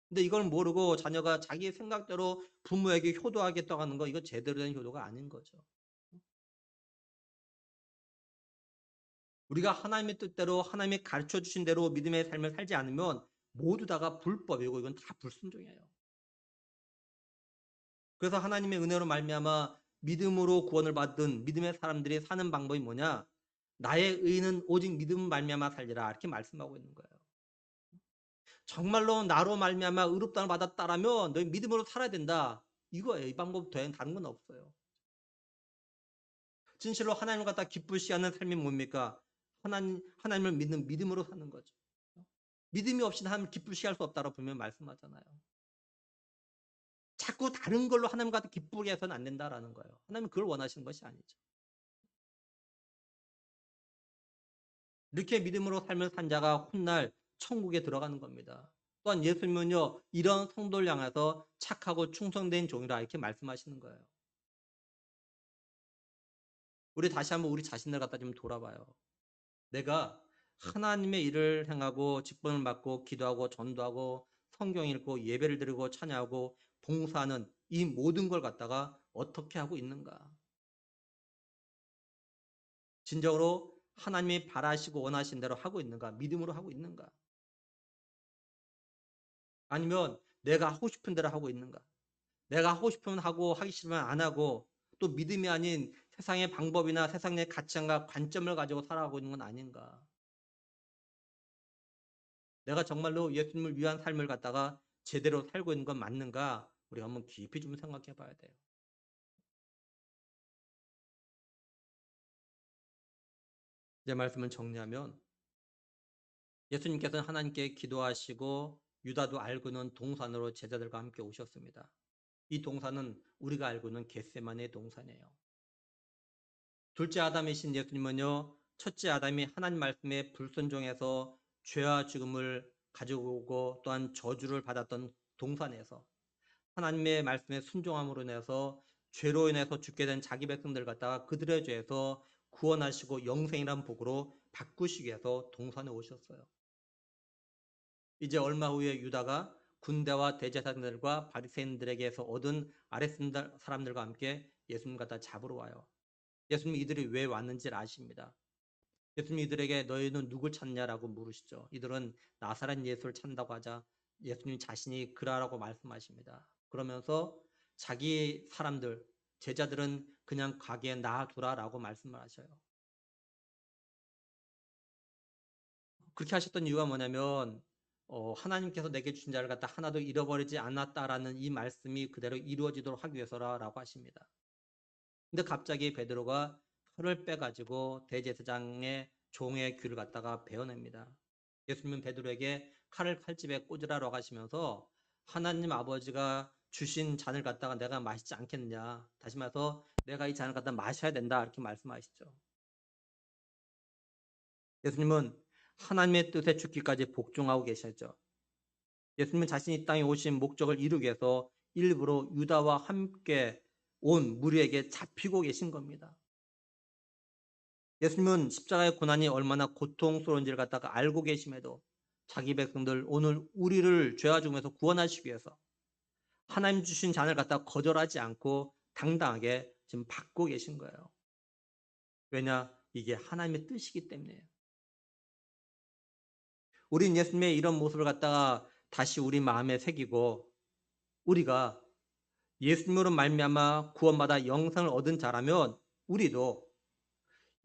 근데 이걸 모르고 자녀가 자기 생각대로 부모에게 효도하겠다고 하는 거, 이거 제대로 된 효도가 아닌 거죠. 우리가 하나님의 뜻대로 하나님이 가르쳐 주신 대로 믿음의 삶을 살지 않으면 모두 다가 불법이고 이건 다 불순종이에요. 그래서 하나님의 은혜로 말미암아 믿음으로 구원을 받은 믿음의 사람들이 사는 방법이 뭐냐? 나의 의는 오직 믿음 말미암아 살리라 이렇게 말씀하고 있는 거예요. 정말로 나로 말미암아 의롭다를 받았다라면 너희 믿음으로 살아야 된다. 이거예요. 이 방법 외에는 다른 건 없어요. 진실로 하나님을 갖다 기쁘시 하는 삶이 뭡니까? 하나님을 믿는 믿음으로 사는 거죠. 믿음이 없이 하나님을 기쁘시 할 수 없다라고 분명히 말씀하잖아요. 자꾸 다른 걸로 하나님 갖다 기쁘게 해서는 안 된다라는 거예요. 하나님은 그걸 원하시는 것이 아니죠. 이렇게 믿음으로 삶을 산 자가 훗날 천국에 들어가는 겁니다. 또한 예수님은요, 이런 성도를 향해서 착하고 충성된 종이라 이렇게 말씀하시는 거예요. 우리 다시 한번 우리 자신을 갖다 좀 돌아봐요. 내가 하나님의 일을 행하고 직분을 맡고 기도하고 전도하고 성경 읽고 예배를 드리고 찬양하고 봉사하는 이 모든 걸 갖다가 어떻게 하고 있는가? 진정으로 하나님이 바라시고 원하신 대로 하고 있는가? 믿음으로 하고 있는가? 아니면 내가 하고 싶은 대로 하고 있는가? 내가 하고 싶으면 하고 하기 싫으면 안 하고 또 믿음이 아닌 세상의 방법이나 세상의 가치관과 관점을 가지고 살아가고 있는 건 아닌가? 내가 정말로 예수님을 위한 삶을 갖다가 제대로 살고 있는 건 맞는가? 우리가 한번 깊이 좀 생각해 봐야 돼요. 이제 말씀을 정리하면 예수님께서는 하나님께 기도하시고 유다도 알고 있는 동산으로 제자들과 함께 오셨습니다. 이 동산은 우리가 알고 있는 겟세마네 동산이에요. 둘째 아담이신 예수님은요, 첫째 아담이 하나님 말씀에 불순종해서 죄와 죽음을 가지고 오고 또한 저주를 받았던 동산에서 하나님의 말씀에 순종함으로 인해서 죄로 인해서 죽게 된 자기 백성들 갖다가 그들의 죄에서 구원하시고 영생이란 복으로 바꾸시기 위해서 동산에 오셨어요. 이제 얼마 후에 유다가 군대와 대제사장들과 바리새인들에게서 얻은 아랫 사람들과 함께 예수님 갖다 잡으러 와요. 예수님 이들이 왜 왔는지를 아십니다. 예수님 이들에게 너희는 누굴 찾냐라고 물으시죠. 이들은 나사렛 예수를 찾는다고 하자 예수님 자신이 그러라고 말씀하십니다. 그러면서 자기 사람들, 제자들은 그냥 가게 놔두라라고 말씀을 하셔요. 그렇게 하셨던 이유가 뭐냐면 하나님께서 내게 주신 자를 갖다 하나도 잃어버리지 않았다라는 이 말씀이 그대로 이루어지도록 하기 위해서라고 하십니다. 근데 갑자기 베드로가 칼을 빼가지고 대제사장의 종의 귀를 갖다가 베어냅니다. 예수님은 베드로에게 칼을 칼집에 꽂으라고 하시면서 하나님 아버지가 주신 잔을 갖다가 내가 마시지 않겠느냐. 다시 말해서 내가 이 잔을 갖다 마셔야 된다. 이렇게 말씀하시죠. 예수님은 하나님의 뜻에 죽기까지 복종하고 계셨죠. 예수님은 자신이 이 땅에 오신 목적을 이루기 위해서 일부러 유다와 함께 온 무리에게 잡히고 계신 겁니다. 예수님은 십자가의 고난이 얼마나 고통스러운지를 갖다가 알고 계심에도 자기 백성들 오늘 우리를 죄와 죽음에서 구원하시기 위해서 하나님 주신 잔을 갖다 거절하지 않고 당당하게 지금 받고 계신 거예요. 왜냐? 이게 하나님의 뜻이기 때문이에요. 우린 예수님의 이런 모습을 갖다가 다시 우리 마음에 새기고 우리가 예수님으로 말미암아 구원받아 영생을 얻은 자라면 우리도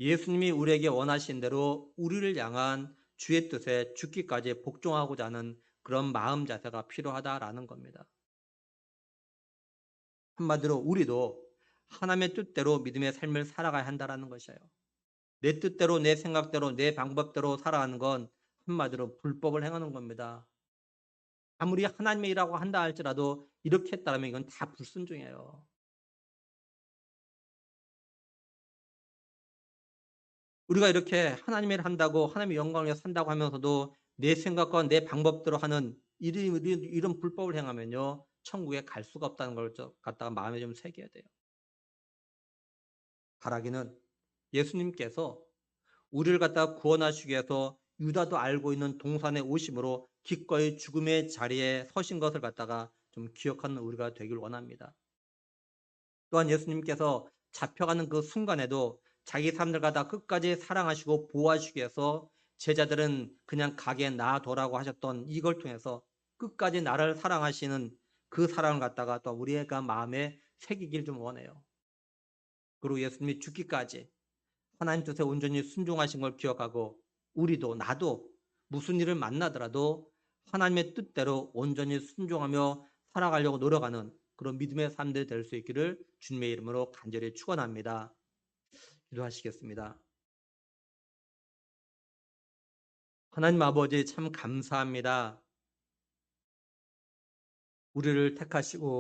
예수님이 우리에게 원하신 대로 우리를 향한 주의 뜻에 죽기까지 복종하고자 하는 그런 마음 자세가 필요하다라는 겁니다. 한마디로 우리도 하나님의 뜻대로 믿음의 삶을 살아가야 한다라는 것이에요. 내 뜻대로 내 생각대로 내 방법대로 살아가는 건 한마디로 불법을 행하는 겁니다. 아무리 하나님의 일이라고 한다 할지라도 이렇게 했다면 이건 다 불순종이에요. 우리가 이렇게 하나님의 일을 한다고 하나님의 영광을 위해서 산다고 하면서도 내 생각과 내 방법대로 하는 이런 불법을 행하면요. 천국에 갈 수가 없다는 걸 갖다가 마음에 좀 새겨야 돼요. 바라기는 예수님께서 우리를 갖다가 구원하시기 위해서 유다도 알고 있는 동산에 오심으로 기꺼이 죽음의 자리에 서신 것을 갖다가 좀 기억하는 우리가 되길 원합니다. 또한 예수님께서 잡혀가는 그 순간에도 자기 사람들과 다 끝까지 사랑하시고 보호하시기 위해서 제자들은 그냥 가게 놔둬라고 하셨던 이걸 통해서 끝까지 나를 사랑하시는 그 사랑을 갖다가 또 우리가 마음에 새기길 좀 원해요. 그리고 예수님이 죽기까지 하나님 뜻에 온전히 순종하신 걸 기억하고 우리도 나도 무슨 일을 만나더라도 하나님의 뜻대로 온전히 순종하며 살아가려고 노력하는 그런 믿음의 삶들이 될 수 있기를 주님의 이름으로 간절히 축원합니다. 기도하시겠습니다. 하나님 아버지 참 감사합니다. 우리를 택하시고